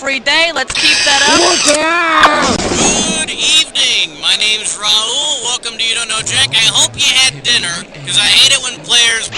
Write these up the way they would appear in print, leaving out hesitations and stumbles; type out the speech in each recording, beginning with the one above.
every day. Let's keep that up. Good evening. My name's Raul. Welcome to You Don't Know Jack. I hope you had dinner, because I hate it when players...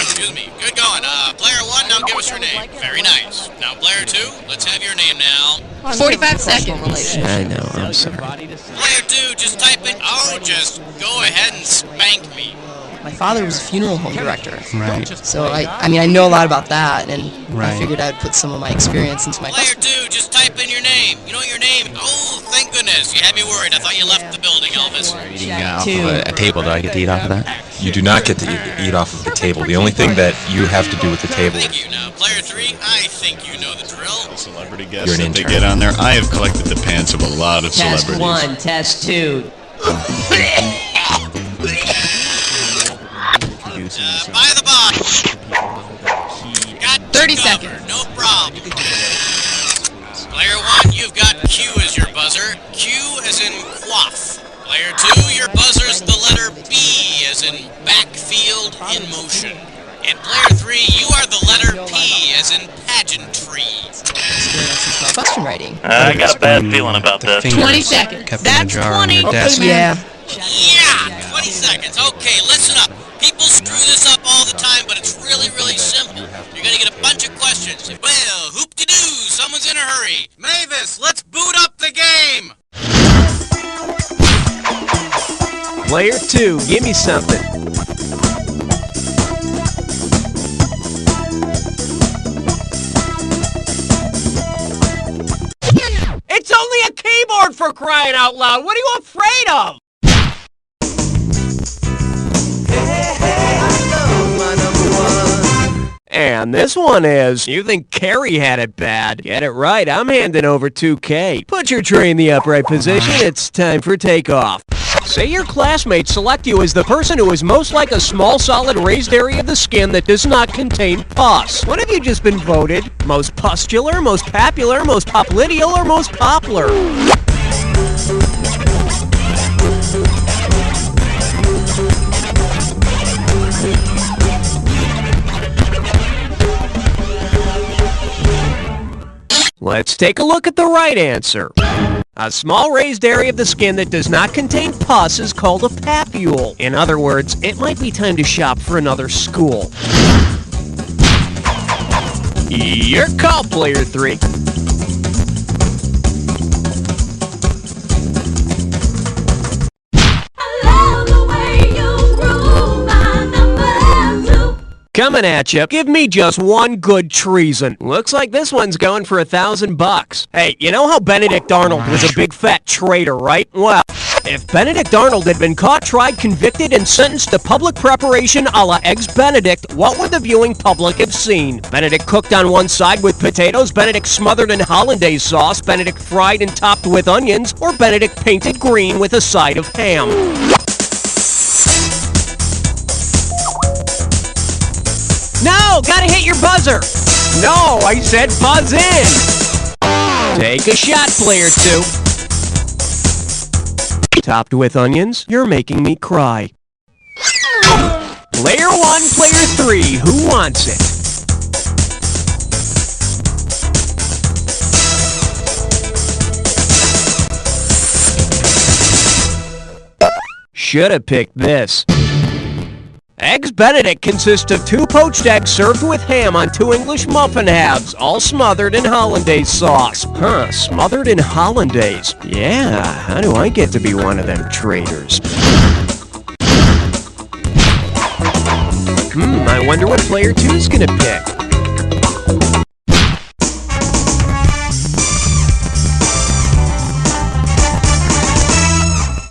Excuse me. Good going. Player 1, now give us your name. Very nice. Now, player 2, let's have your name now. 45 seconds. I know, I'm sorry. Player 2, just type it. Oh, just go ahead and spank me. My father was a funeral home director. Right. So, I mean, I know a lot about that, and Right. I figured I'd put some of my experience into my Player question. 2, just type in your name. You know your name? Oh, thank goodness. You had me worried. I thought you left the building, Elvis. Eating off of a table, do I get to eat off of that? You do not get to eat off of the table. The only thing that you have to do with the table Thank is... you. Now, player 3, I think you know the drill. Celebrity You're guests an that they intern. get on there. I have collected the pants of a lot of Test celebrities. 1, test 2. By the by. Got 30 you covered. seconds. No problem. Player 1, you've got Q as your buzzer. Q as in quaff. Player 2, your buzzer's the letter B as in backfield in motion. And player 3, you are the letter P as in pageantry. Experience into my question writing. I got a bad feeling about this. 20 seconds. Kept in That's the jar on 20. your desk. Yeah. Yeah, 20 seconds. Okay, listen up. People screw this up all the time, but it's really, really simple. You're gonna get a bunch of questions. Well, hoop-de-doo, someone's in a hurry. Mavis, let's boot up the game. Player 2, give me something. It's only a keyboard, for crying out loud! What are you afraid of? And this one is, you think Carrie had it bad? Get it right, I'm handing over 2K. Put your tray in the upright position, it's time for takeoff. Say your classmates select you as the person who is most like a small solid raised area of the skin that does not contain pus. What have you just been voted? Most pustular, most papular, most popliteal, or most poplar? Let's take a look at the right answer. A small raised area of the skin that does not contain pus is called a papule. In other words, it might be time to shop for another school. Your call, player 3. Coming at you. Give me just one good treason. Looks like this one's going for $1,000. Hey, you know how Benedict Arnold was a big fat traitor, right? Well, if Benedict Arnold had been caught, tried, convicted, and sentenced to public preparation a la Eggs Benedict, what would the viewing public have seen? Benedict cooked on one side with potatoes, Benedict smothered in hollandaise sauce, Benedict fried and topped with onions, or Benedict painted green with a side of ham? No, gotta hit your buzzer. No, I said buzz in. Take a shot, player 2. Topped with onions, you're making me cry. Player 1, player 3, who wants it? Should have picked this. Eggs Benedict consists of 2 poached eggs served with ham on 2 English muffin halves, all smothered in hollandaise sauce. Huh, smothered in hollandaise. Yeah, how do I get to be one of them traitors? I wonder what player 2's gonna pick.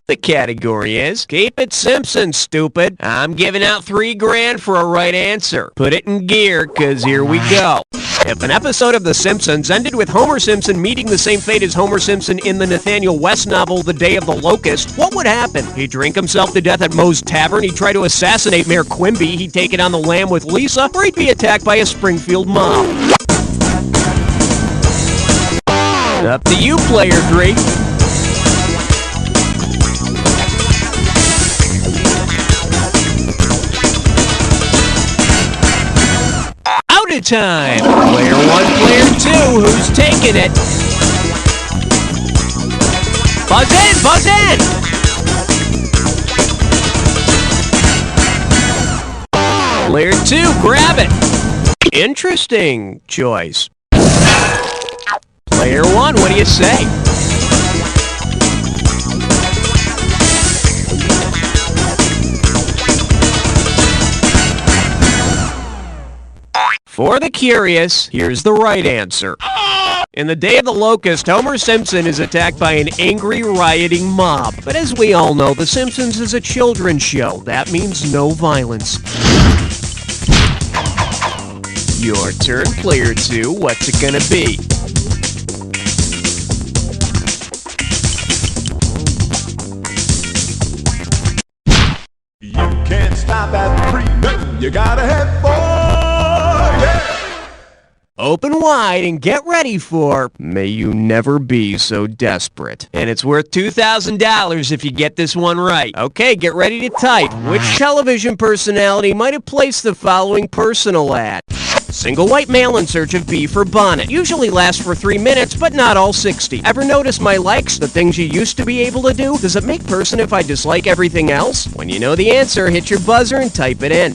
The category is Keep It Simpson, stupid. I'm giving out $3,000 for a right answer. Put it in gear, cause here we go. If an episode of The Simpsons ended with Homer Simpson meeting the same fate as Homer Simpson in the Nathaniel West novel The Day of the Locust, what would happen? He'd drink himself to death at Moe's Tavern, he'd try to assassinate Mayor Quimby, he'd take it on the lam with Lisa, or he'd be attacked by a Springfield mob. Up to you, player 3. time. Player 1, player 2, who's taking it? Buzz in, buzz in! Player 2, grab it. Interesting choice. Player 1, what do you say? For the curious, here's the right answer. In the Day of the Locust, Homer Simpson is attacked by an angry, rioting mob. But as we all know, The Simpsons is a children's show. That means no violence. Your turn, player 2. What's it gonna be? You can't stop at 3, no, you gotta have 4, yeah! Open wide and get ready for May You Never Be So Desperate. And it's worth $2,000 if you get this one right. Okay, get ready to type. Which television personality might have placed the following personal ad? Single white male in search of bee for bonnet. Usually lasts for 3 minutes, but not all 60. Ever notice my likes, the things you used to be able to do? Does it make person if I dislike everything else? When you know the answer, hit your buzzer and type it in.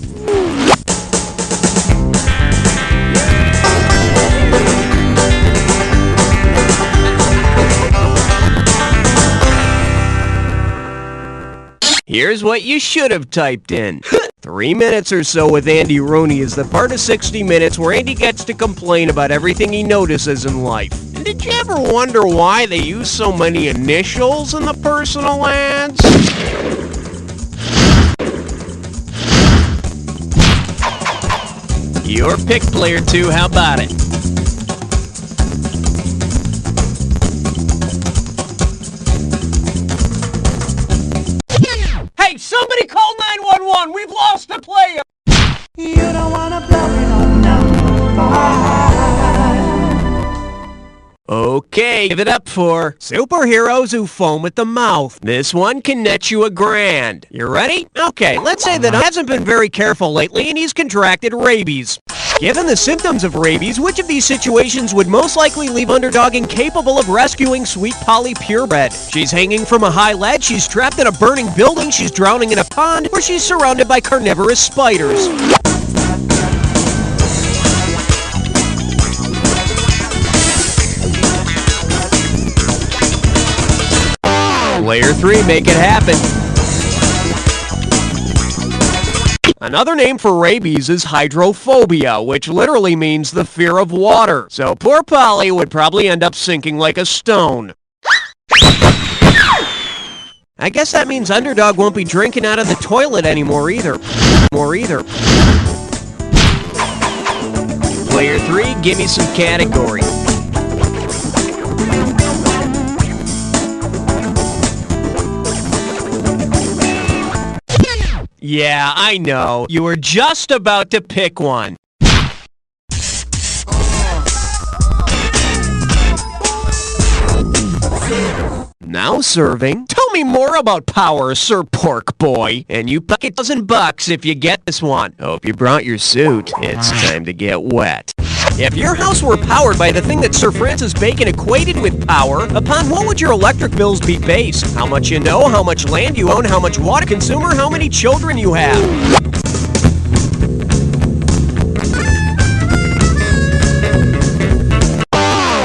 Here's what you should have typed in. 3 minutes or so with Andy Rooney is the part of 60 Minutes where Andy gets to complain about everything he notices in life. And did you ever wonder why they use so many initials in the personal ads? Your pick, player 2, how about it? Hey, somebody call 911! We've lost a player! You don't wanna blow it on Okay, give it up for superheroes who foam at the mouth. This one can net you $1,000. You ready? Okay, let's say that he hasn't been very careful lately and he's contracted rabies. Given the symptoms of rabies, which of these situations would most likely leave Underdog incapable of rescuing Sweet Polly Purebred? She's hanging from a high ledge, she's trapped in a burning building, she's drowning in a pond, or she's surrounded by carnivorous spiders. Player 3, make it happen. Another name for rabies is hydrophobia, which literally means the fear of water. So poor Polly would probably end up sinking like a stone. I guess that means Underdog won't be drinking out of the toilet anymore either. Player 3, give me some category. Yeah, I know. You were just about to pick one. Now serving. Tell me more about power, Sir Pork Boy. And you bucket $1,000 if you get this one. Hope you brought your suit. It's time to get wet. If your house were powered by the thing that Sir Francis Bacon equated with power, upon what would your electric bills be based? How much you know, how much land you own, how much water you consume, or how many children you have?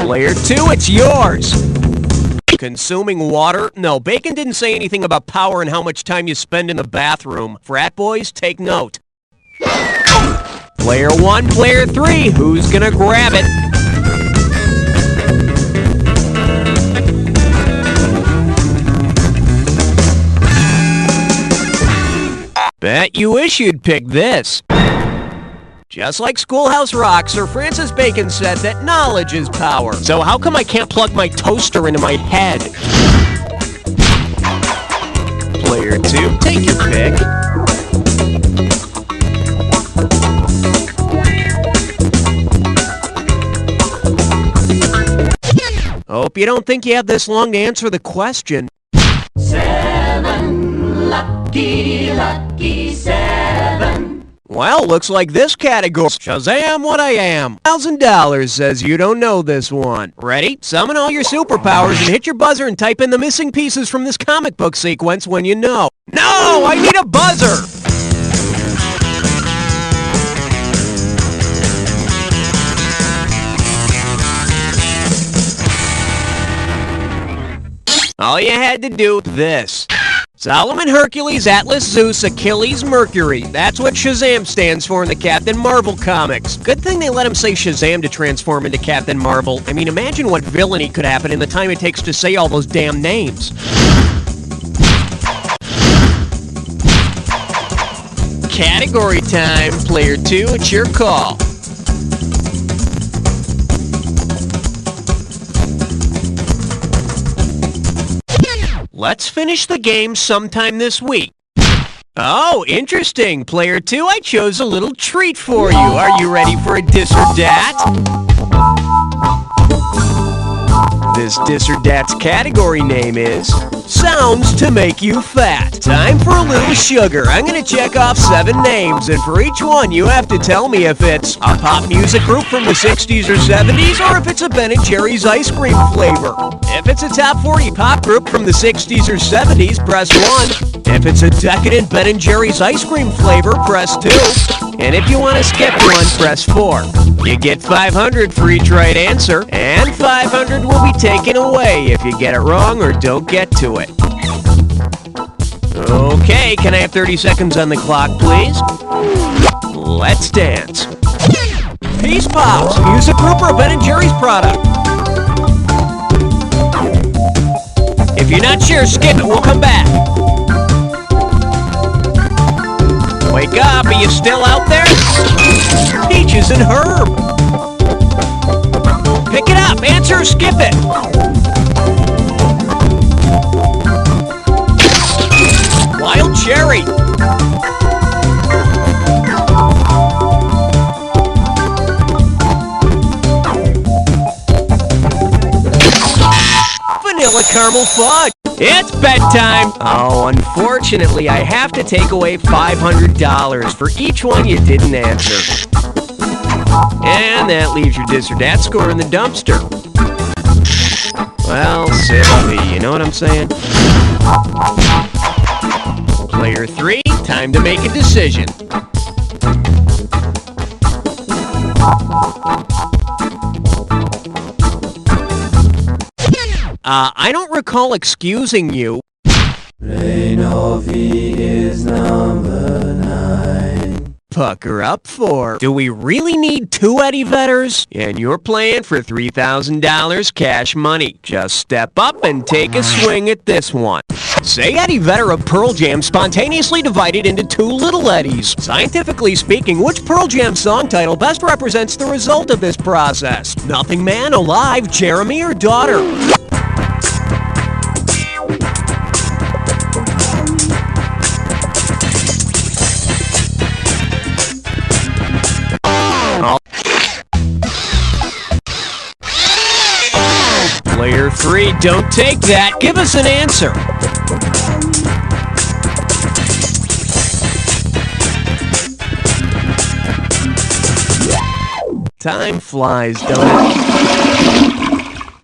Player 2, it's yours. Consuming water? No, Bacon didn't say anything about power and how much time you spend in the bathroom. Frat boys, take note. Player 1, player 3, who's gonna grab it? Bet you wish you'd pick this. Just like Schoolhouse Rock, Sir Francis Bacon said that knowledge is power. So how come I can't plug my toaster into my head? Player 2, take your pick. Hope you don't think you have this long to answer the question. 7, lucky, lucky 7. Well, looks like this category. Shazam what I am. $1,000 says you don't know this one. Ready? Summon all your superpowers and hit your buzzer and type in the missing pieces from this comic book sequence when you know. No! I need a buzzer! All you had to do this. Solomon, Hercules, Atlas, Zeus, Achilles, Mercury. That's what Shazam stands for in the Captain Marvel comics. Good thing they let him say Shazam to transform into Captain Marvel. I mean, imagine what villainy could happen in the time it takes to say all those damn names. Category time. Player 2, it's your call. Let's finish the game sometime this week. Oh, interesting. Player 2, I chose a little treat for you. Are you ready for a dis or dat? This dis or dat's category name is Sounds to Make You Fat. Time for a little sugar. I'm going to check off 7 names, and for each one you have to tell me if it's a pop music group from the 60s or 70s, or if it's a Ben & Jerry's ice cream flavor. If it's a top 40 pop group from the 60s or 70s, press 1. If it's a decadent Ben & Jerry's ice cream flavor, press 2. And if you want to skip one, press 4. You get 500 for each right answer, and 500 will be taken away if you get it wrong or don't get to it. Okay, can I have 30 seconds on the clock, please? Let's dance. Peace Pops, music group or a Ben & Jerry's product? If you're not sure, skip it, we'll come back. Wake up, are you still out there? Peaches and Herb. Pick it up, answer or skip it. Wild Cherry. Vanilla Caramel Fudge. It's bedtime! Oh, unfortunately, I have to take away $500 for each one you didn't answer. And that leaves your dis or dat score in the dumpster. Well, silly, you know what I'm saying? Player 3, time to make a decision. I don't recall excusing you. Reinovi is number 9. Pucker up for. Do we really need 2 Eddie Vedders? And you're playing for $3,000 cash money. Just step up and take a swing at this one. Say Eddie Vedder of Pearl Jam spontaneously divided into 2 little Eddies. Scientifically speaking, which Pearl Jam song title best represents the result of this process? Nothing Man, Alive, Jeremy, or Daughter? Player 3, don't take that. Give us an answer. Time flies, don't it?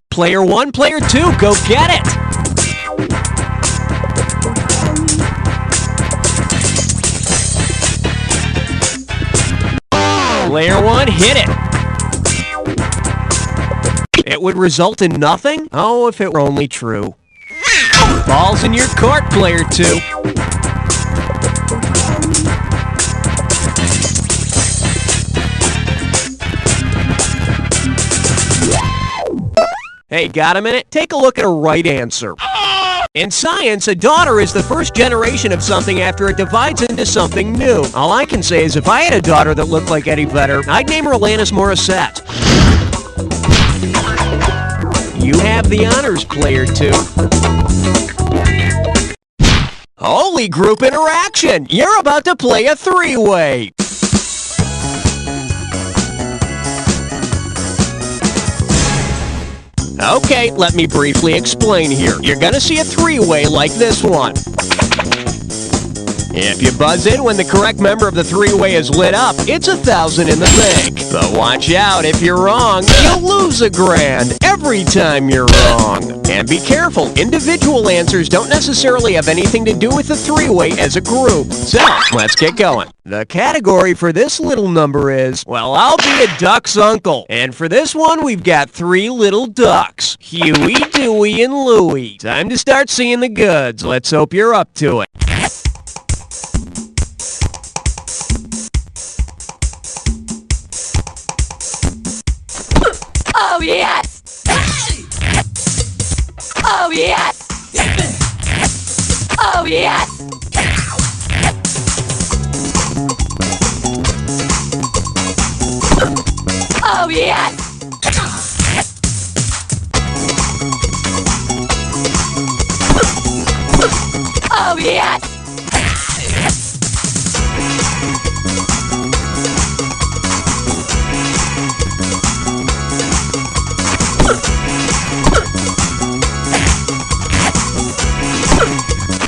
Player 1, Player 2, go get it. Player 1, hit it. It would result in nothing? Oh, if it were only true. Ball's in your court, Player 2. Hey, got a minute? Take a look at a right answer. In science, a daughter is the first generation of something after it divides into something new. All I can say is if I had a daughter that looked like Eddie Vedder, I'd name her Alanis Morissette. You have the honors, Player 2. Holy group interaction! You're about to play a 3-way! Okay, let me briefly explain here. You're gonna see a 3-way like this one. If you buzz in when the correct member of the three-way is lit up, it's 1,000 in the bank. But watch out, if you're wrong, you'll lose $1,000 every time you're wrong. And be careful, individual answers don't necessarily have anything to do with the three-way as a group. So, let's get going. The category for this little number is, well, I'll be a duck's uncle. And for this one, we've got 3 little ducks, Huey, Dewey, and Louie. Time to start seeing the goods. Let's hope you're up to it. Oh, yes! Oh, yes! Oh, yes! Oh, yes! Oh, yes!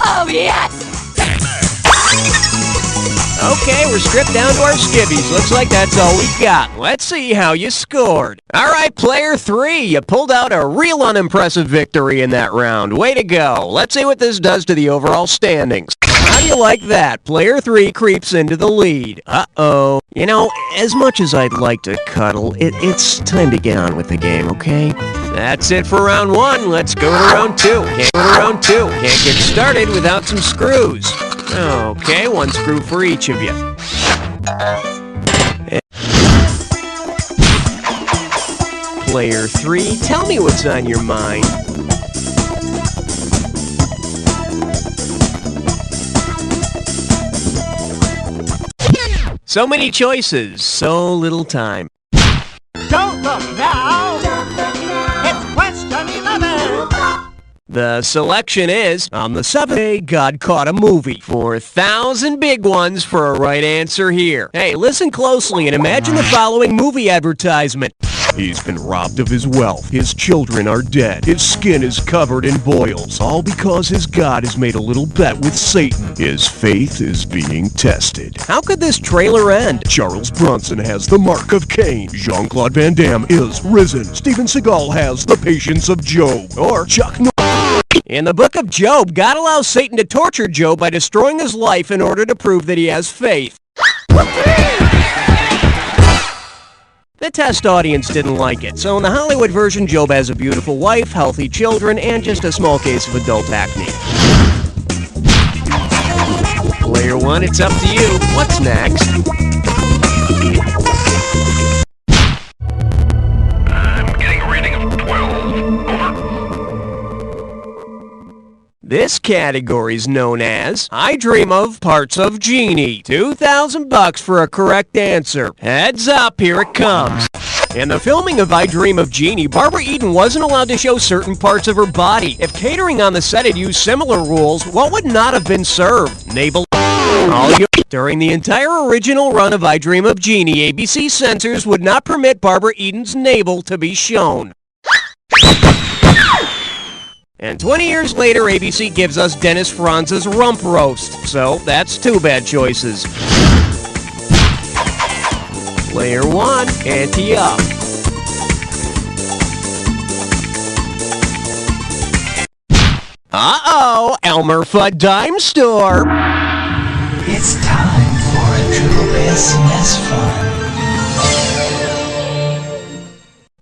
Oh, yes! Okay, we're stripped down to our skivvies. Looks like that's all we got. Let's see how you scored. All right, player 3, you pulled out a real unimpressive victory in that round. Way to go. Let's see what this does to the overall standings. How do you like that? Player 3 creeps into the lead. Uh-oh. You know, as much as I'd like to cuddle, it's time to get on with the game, okay? That's it for round 1. Let's go to round 2. Can't go to round 2. Can't get started without some screws. Okay, 1 screw for each of you. Player 3, tell me what's on your mind. So many choices, so little time. Don't look now. It's question 11. The selection is, on the 7th day, God caught a movie. 4,000 big ones for a right answer here. Hey, listen closely and imagine the following movie advertisement. He's been robbed of his wealth. His children are dead. His skin is covered in boils. All because his God has made a little bet with Satan. His faith is being tested. How could this trailer end? Charles Bronson has the mark of Cain. Jean-Claude Van Damme is risen. Steven Seagal has the patience of Job. Or Chuck Norris. In the book of Job, God allows Satan to torture Job by destroying his life in order to prove that he has faith. The test audience didn't like it, so in the Hollywood version, Job has a beautiful wife, healthy children, and just a small case of adult acne. Player 1, it's up to you. What's next? I'm getting a reading of 12. Over. This category is known as I Dream of Parts of Genie. $2,000 for a correct answer. Heads up, here it comes. In the filming of I Dream of Genie, Barbara Eden wasn't allowed to show certain parts of her body. If catering on the set had used similar rules, what would not have been served? Navel. During the entire original run of I Dream of Genie, ABC censors would not permit Barbara Eden's navel to be shown. And 20 years later, ABC gives us Dennis Franz's rump roast. So, that's 2 bad choices. Player 1, ante up. Uh-oh, Elmer Fudd Dime Store. It's time for a Dribble SMS fun.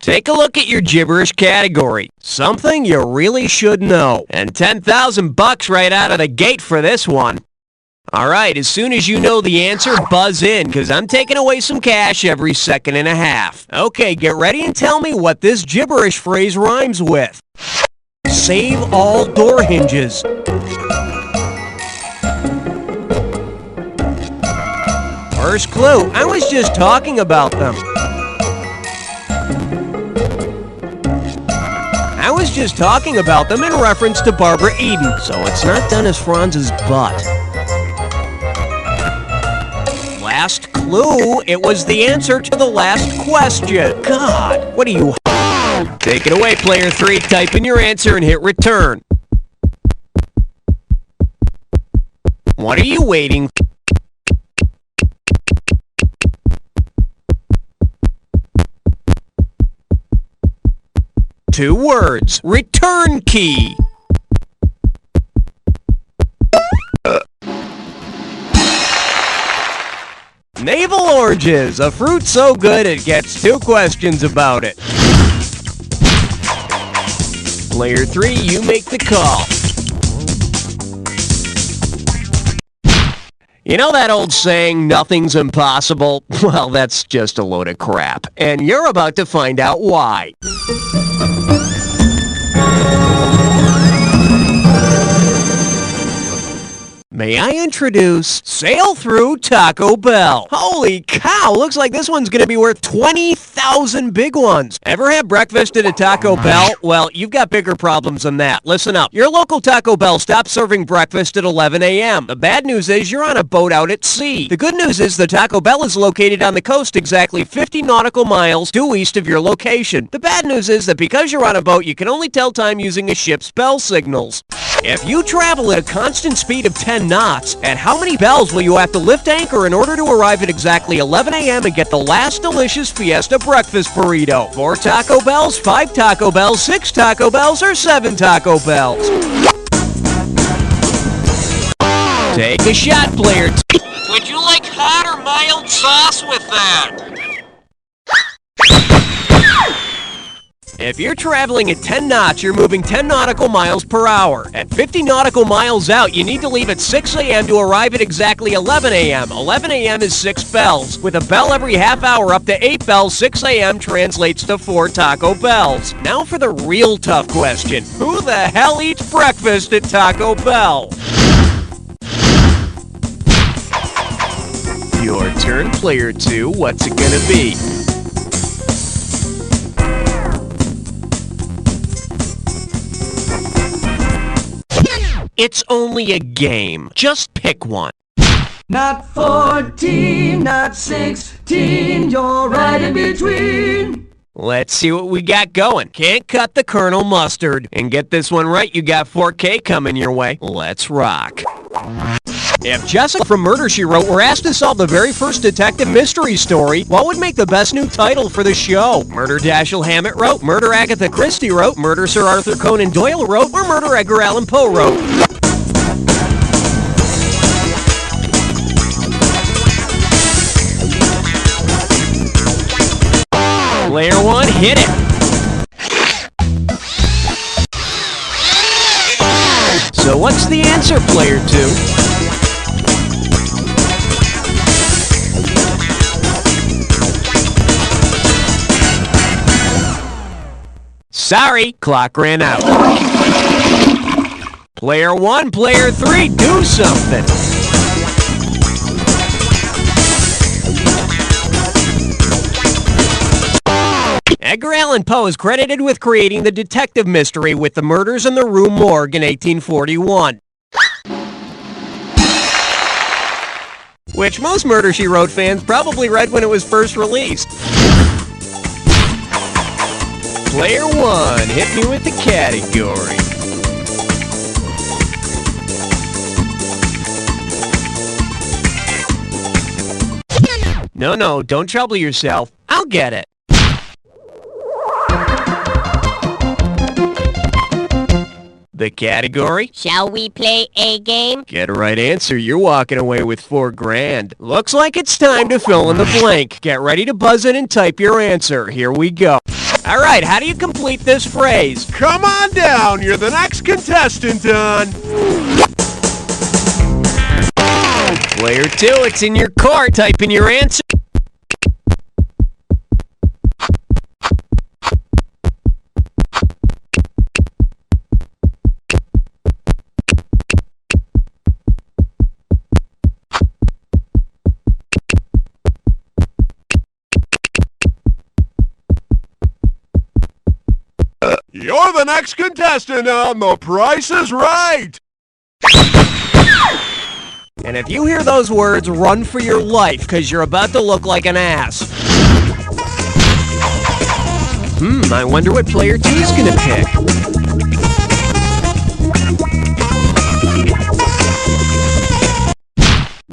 Take a look at your gibberish category. Something you really should know. And $10,000 right out of the gate for this one. Alright, as soon as you know the answer, buzz in, because I'm taking away some cash every 1.5 seconds. Okay, get ready and tell me what this gibberish phrase rhymes with. Save all door hinges. First clue, I was just talking about them. I was just talking about them in reference to Barbara Eden, so it's not Dennis Franz's butt. Last clue, it was the answer to the last question. God, what are you... Take it away, player 3. Type in your answer and hit return. What are you waiting for? 2 words. Return key. Navel oranges, a fruit so good it gets 2 questions about it. Player 3, you make the call. You know that old saying, nothing's impossible? Well, that's just a load of crap. And you're about to find out why. May I introduce Sail Through Taco Bell. Holy cow, looks like this one's gonna be worth 20,000 big ones. Ever had breakfast at a Taco Bell? Well, you've got bigger problems than that. Listen up. Your local Taco Bell stops serving breakfast at 11 a.m. The bad news is you're on a boat out at sea. The good news is the Taco Bell is located on the coast exactly 50 nautical miles due east of your location. The bad news is that because you're on a boat, you can only tell time using a ship's bell signals. If you travel at a constant speed of 10 knots, at how many bells will you have to lift anchor in order to arrive at exactly 11 a.m. and get the last delicious Fiesta breakfast burrito? 4 Taco Bells, 5 Taco Bells, 6 Taco Bells, or 7 Taco Bells? Take a shot, player. Would you like hot or mild sauce with that? If you're traveling at 10 knots, you're moving 10 nautical miles per hour. At 50 nautical miles out, you need to leave at 6 a.m. to arrive at exactly 11 a.m. 11 a.m. is 6 bells. With a bell every half hour up to 8 bells, 6 a.m. translates to 4 Taco Bells. Now for the real tough question. Who the hell eats breakfast at Taco Bell? Your turn, player 2. What's it gonna be? It's only a game. Just pick one. Not 14, not 16, you're right in between. Let's see what we got going. Can't cut the Colonel Mustard. And get this one right, you got 4K coming your way. Let's rock. If Jessica from Murder, She Wrote were asked to solve the very first detective mystery story, what would make the best new title for the show? Murder Dashiell Hammett wrote, Murder Agatha Christie wrote, Murder Sir Arthur Conan Doyle wrote, or Murder Edgar Allan Poe wrote? Player 1, hit it! So what's the answer, player 2? Sorry, clock ran out. Player 1, player 3, do something! Edgar Allan Poe is credited with creating the detective mystery with the murders in the Rue Morgue in 1841. Which most Murder, She Wrote fans probably read when it was first released. Player 1, hit me with the category. No, don't trouble yourself. I'll get it. The category? Shall we play a game? Get a right answer, you're walking away with $4 grand. Looks like it's time to fill in the blank. Get ready to buzz in and type your answer. Here we go. All right, how do you complete this phrase? Come on down, you're the next contestant on. Player 2, it's in your court. Type in your answer. You're the next contestant on The Price is Right! And if you hear those words, run for your life, because you're about to look like an ass. I wonder what player 2 is gonna pick.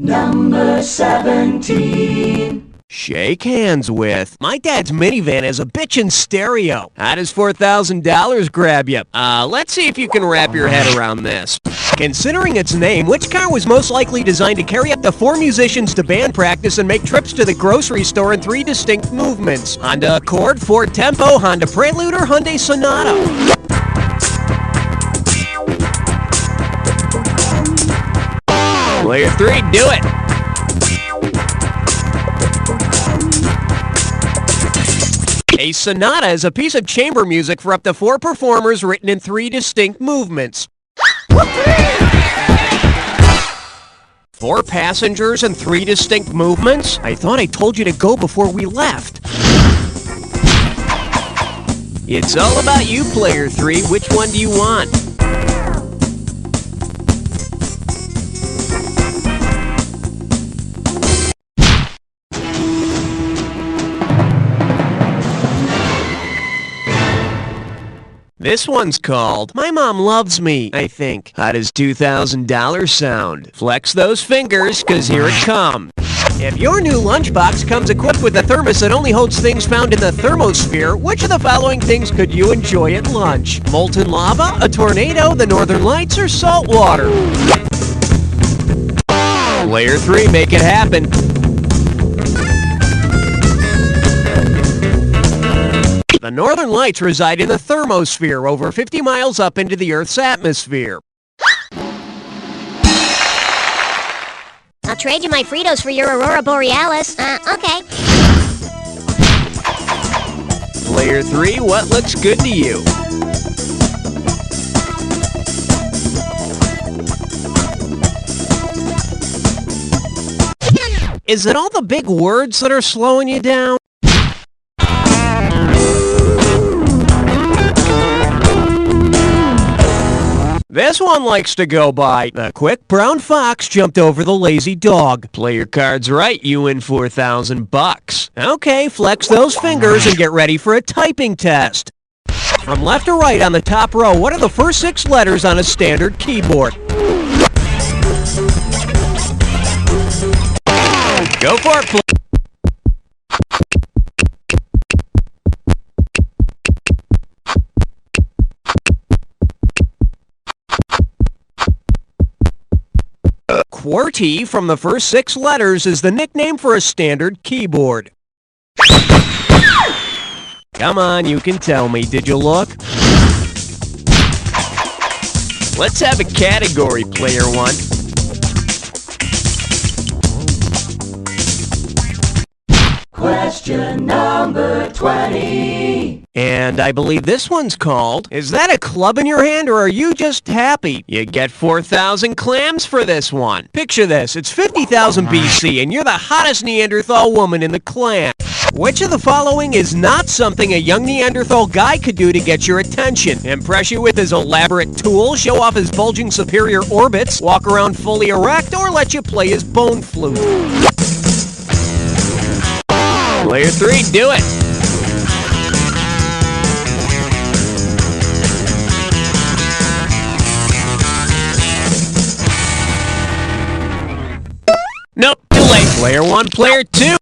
Number 17. Shake hands with. My dad's minivan has a bitchin' stereo. How does $4,000 grab you? Let's see if you can wrap your head around this. Considering its name, which car was most likely designed to carry up to 4 musicians to band practice and make trips to the grocery store in 3 distinct movements? Honda Accord, Ford Tempo, Honda Prelude, or Hyundai Sonata? Player 3, do it! A sonata is a piece of chamber music for up to 4 performers written in 3 distinct movements. 4 passengers and 3 distinct movements? I thought I told you to go before we left. It's all about you, Player 3. Which one do you want? This one's called My Mom Loves Me, I think. How does $2,000 sound? Flex those fingers, cause here it comes. If your new lunchbox comes equipped with a thermos that only holds things found in the thermosphere, which of the following things could you enjoy at lunch? Molten lava, a tornado, the northern lights, or salt water? Player 3, make it happen. The northern lights reside in the thermosphere, over 50 miles up into the Earth's atmosphere. I'll trade you my Fritos for your Aurora Borealis. Okay. Player 3, what looks good to you? Is it all the big words that are slowing you down? This one likes to go by. The quick brown fox jumped over the lazy dog. Play your cards right, you win $4,000. Okay, flex those fingers and get ready for a typing test. From left to right on the top row, what are the first 6 letters on a standard keyboard? Go for it, QWERTY from the first 6 letters is the nickname for a standard keyboard. Come on, you can tell me. Did you look? Let's have a category, Player 1. Question number 20. And I believe this one's called, is that a club in your hand or are you just happy? You get 4,000 clams for this one. Picture this, it's 50,000 BC and you're the hottest Neanderthal woman in the clan. Which of the following is not something a young Neanderthal guy could do to get your attention? Impress you with his elaborate tools, show off his bulging superior orbits, walk around fully erect, or let you play his bone flute? Player 3, do it! Nope, too late. Player 1, Player 2.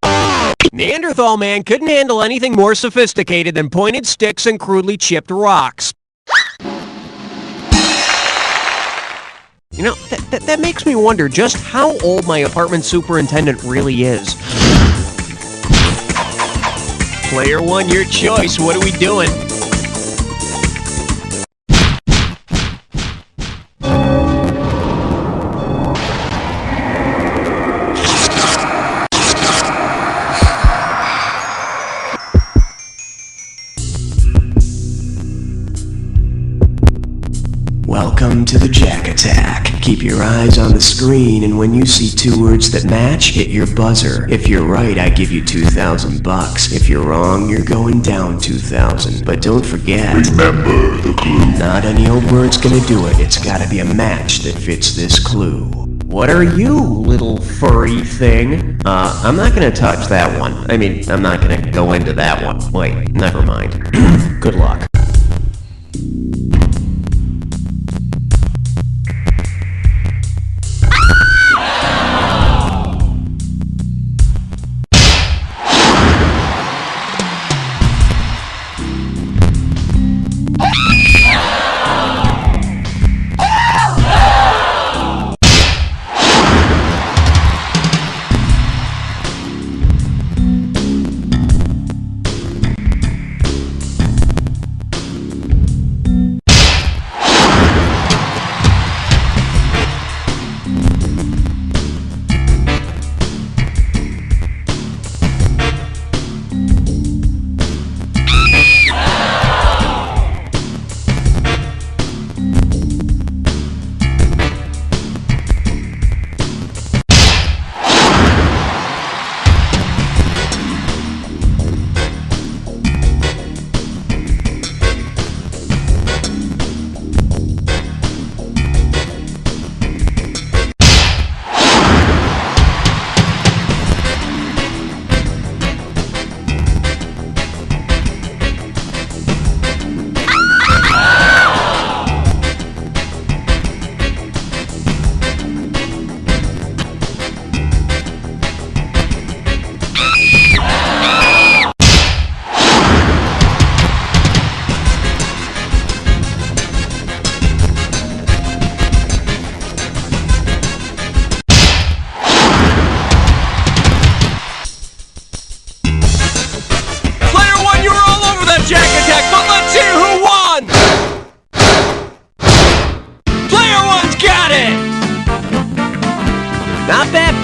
Neanderthal man couldn't handle anything more sophisticated than pointed sticks and crudely chipped rocks. You know, that makes me wonder just how old my apartment superintendent really is. Player 1, your choice. What are we doing? Welcome to the Jack Attack. Keep your eyes on the screen, and when you see 2 words that match, hit your buzzer. If you're right, I give you $2,000. If you're wrong, you're going down 2,000. But don't forget, remember the clue. Not any old word's gonna do it. It's gotta be a match that fits this clue. What are you, little furry thing? I'm not gonna touch that one. I mean, I'm not gonna go into that one. Wait, never mind. Good luck.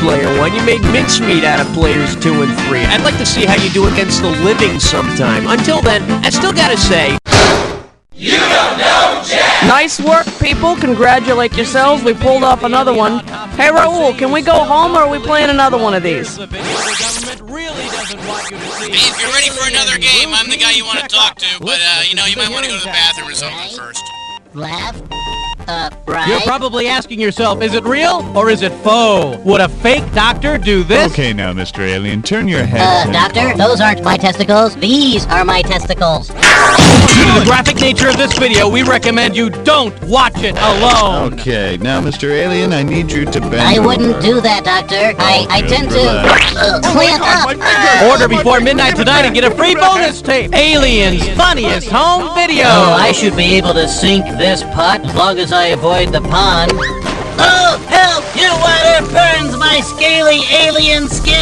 Player 1. You made mincemeat out of players 2 and 3. I'd like to see how you do against the living sometime. Until then, I still gotta say... You don't know Jack! Nice work, people. Congratulate yourselves. We pulled off another one. Hey, Raul, can we go home or are we playing another one of these? Hey, if you're ready for another game, I'm the guy you want to talk to, but, you might want to go to the bathroom or something first. Left, right. You're probably asking yourself, is it real or is it faux? Would a fake doctor do this? Okay, now, Mr. Alien, turn your head. Doctor, those aren't my testicles. These are my testicles. Due to the graphic nature of this video, we recommend you don't watch it alone. Okay, now, Mr. Alien, I need you to bend I wouldn't do that, Doctor. I tend to clamp up. Order before midnight tonight and get a free bonus tape. Alien's funniest home video. Oh, I should be able to sink this pot as long as I avoid the pond. Oh, help! Your water burns my scaly alien skin!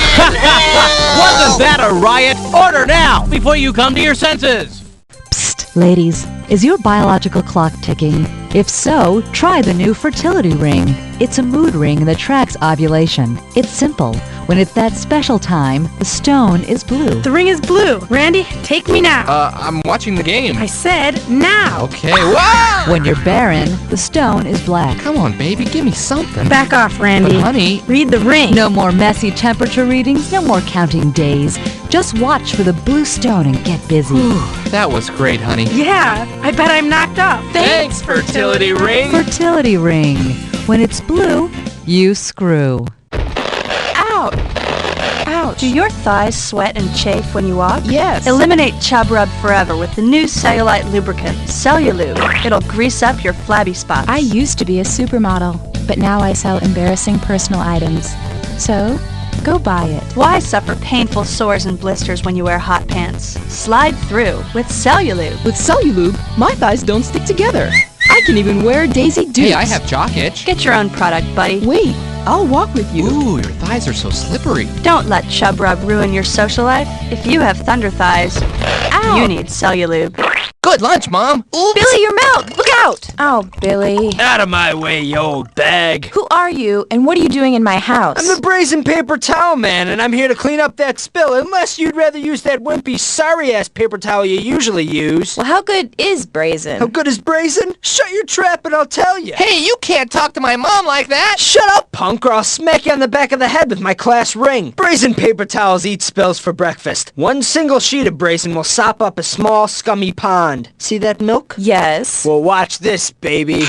Wasn't that a riot? Order now before you come to your senses. Psst, ladies, is your biological clock ticking? If so, try the new fertility ring. It's a mood ring that tracks ovulation. It's simple. When it's that special time, the stone is blue. The ring is blue. Randy, take me now. I'm watching the game. I said now. Okay, wow! When you're barren, the stone is black. Come on, baby, give me something. Back off, Randy. But, honey... Read the ring. No more messy temperature readings, no more counting days. Just watch for the blue stone and get busy. That was great, honey. Yeah, I bet I'm knocked up. Thanks, fertility ring. Fertility ring. When it's blue, you screw. Ouch! Ouch! Do your thighs sweat and chafe when you walk? Yes. Eliminate chub rub forever with the new cellulite lubricant, Cellulube. It'll grease up your flabby spots. I used to be a supermodel, but now I sell embarrassing personal items. So, go buy it. Why suffer painful sores and blisters when you wear hot pants? Slide through with Cellulube. With Cellulube, my thighs don't stick together. I can even wear Daisy Dukes. Hey, I have jock itch. Get your own product, buddy. Wait, I'll walk with you. Ooh, your thighs are so slippery. Don't let chub rub ruin your social life. If you have thunder thighs, you need Cellulube. Good lunch, Mom. Oops. Billy, your milk! Look out! Oh, Billy. Out of my way, you old bag. Who are you, and what are you doing in my house? I'm the brazen paper towel man, and I'm here to clean up that spill, unless you'd rather use that wimpy, sorry-ass paper towel you usually use. Well, how good is brazen? How good is brazen? Shut your trap and I'll tell you. Hey, you can't talk to my mom like that. Shut up, punk, or I'll smack you on the back of the head with my class ring. Brazen paper towels eat spills for breakfast. One single sheet of brazen will sop up a small, scummy pond. See that milk? Yes. Well, watch this, baby.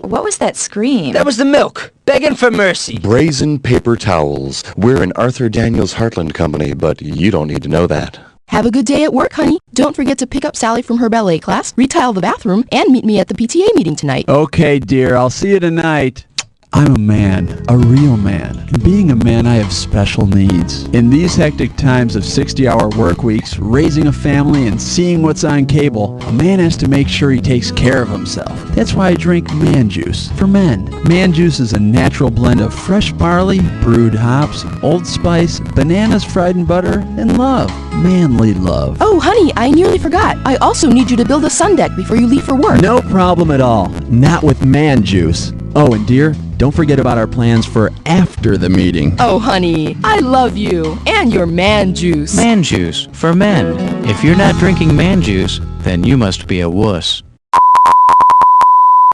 What was that scream? That was the milk, begging for mercy. Brazen paper towels. We're an Arthur Daniels Heartland company, but you don't need to know that. Have a good day at work, honey. Don't forget to pick up Sally from her ballet class, retile the bathroom, and meet me at the PTA meeting tonight. Okay, dear, I'll see you tonight. I'm a man, a real man. And being a man, I have special needs. In these hectic times of 60-hour work weeks, raising a family, and seeing what's on cable, a man has to make sure he takes care of himself. That's why I drink man juice for men. Man juice is a natural blend of fresh barley, brewed hops, Old Spice, bananas fried in butter, and love. Manly love. Oh, honey, I nearly forgot. I also need you to build a sun deck before you leave for work. No problem at all. Not with man juice. Oh, and dear, don't forget about our plans for after the meeting. Oh, honey, I love you. And your man juice. Man juice for men. If you're not drinking man juice, then you must be a wuss.